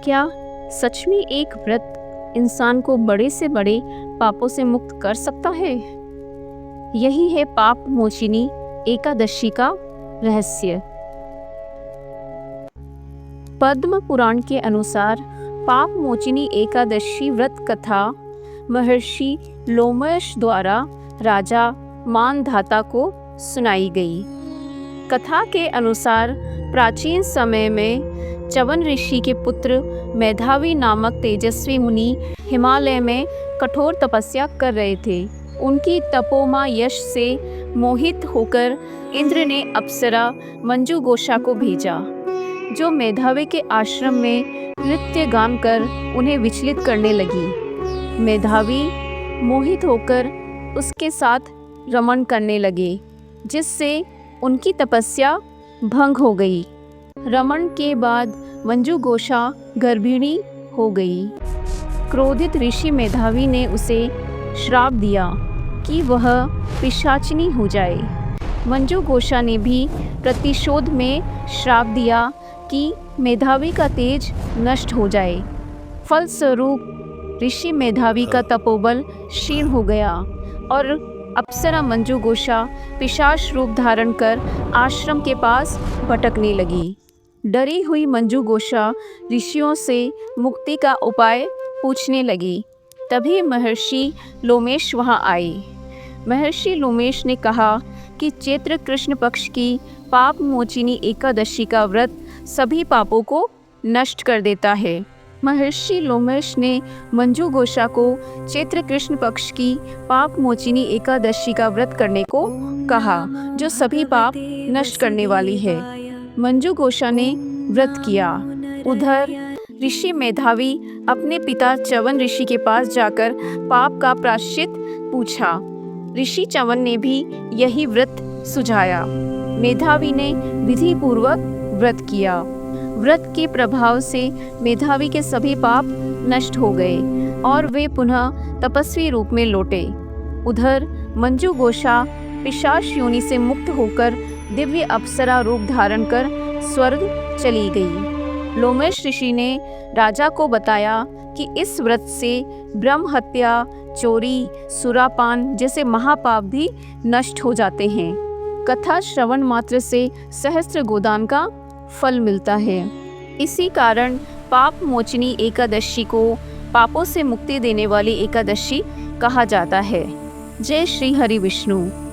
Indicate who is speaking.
Speaker 1: क्या सच में एक व्रत इंसान को बड़े से बड़े पापों से मुक्त कर सकता है? यही है पाप मोचिनी एकादशी का रहस्य। पद्म पुराण के अनुसार पाप मोचिनी एकादशी व्रत कथा महर्षि लोमश द्वारा राजा मानधाता को सुनाई गई। कथा के अनुसार प्राचीन समय में च्यवन ऋषि के पुत्र मेधावी नामक तेजस्वी मुनि हिमालय में कठोर तपस्या कर रहे थे। उनकी तपोमा यश से मोहित होकर इंद्र ने अप्सरा मंजू गोसा को भेजा, जो मेधावी के आश्रम में नृत्य गान कर उन्हें विचलित करने लगी। मेधावी मोहित होकर उसके साथ रमण करने लगे, जिससे उनकी तपस्या भंग हो गई। रमण के बाद मंजू गोसा गर्भिणी हो गई। क्रोधित ऋषि मेधावी ने उसे श्राप दिया कि वह पिशाचिनी हो जाए। मंजू गोसा ने भी प्रतिशोध में श्राप दिया कि मेधावी का तेज नष्ट हो जाए। फलस्वरूप ऋषि मेधावी का तपोबल क्षीण हो गया और अप्सरा मंजू गोसा पिशाच रूप धारण कर आश्रम के पास भटकने लगी। डरी हुई मंजू गोसा ऋषियों से मुक्ति का उपाय पूछने लगी। तभी महर्षि लोमेश वहां आए। महर्षि लोमेश ने कहा कि चैत्र कृष्ण पक्ष की पाप मोचिनी एकादशी का व्रत सभी पापों को नष्ट कर देता है। महर्षि लोमेश ने मंजू गोसा को चैत्र कृष्ण पक्ष की पाप मोचिनी एकादशी का व्रत करने को कहा, जो सभी पाप नष्ट करने वाली है। मंजू गोसा ने व्रत किया। उधर ऋषि मेधावी अपने पिता च्यवन ऋषि के पास जाकर पाप का प्रायश्चित पूछा। ऋषि च्यवन ने भी यही व्रत सुझाया। मेधावी ने विधि पूर्वक व्रत किया। व्रत के प्रभाव से मेधावी के सभी पाप नष्ट हो गए और वे पुनः तपस्वी रूप में लौटे। उधर मंजू गोसा पिशाच योनि से मुक्त होकर दिव्य अप्सरा रूप धारण कर स्वर्ग चली गई। लोमेश ऋषि ने राजा को बताया कि इस व्रत से ब्रह्म हत्या, चोरी, सुरापान जैसे महापाप भी नष्ट हो जाते हैं। कथा श्रवण मात्र से सहस्त्र गोदान का फल मिलता है। इसी कारण पाप मोचनी एकादशी को पापों से मुक्ति देने वाली एकादशी कहा जाता है। जय श्री हरि विष्णु।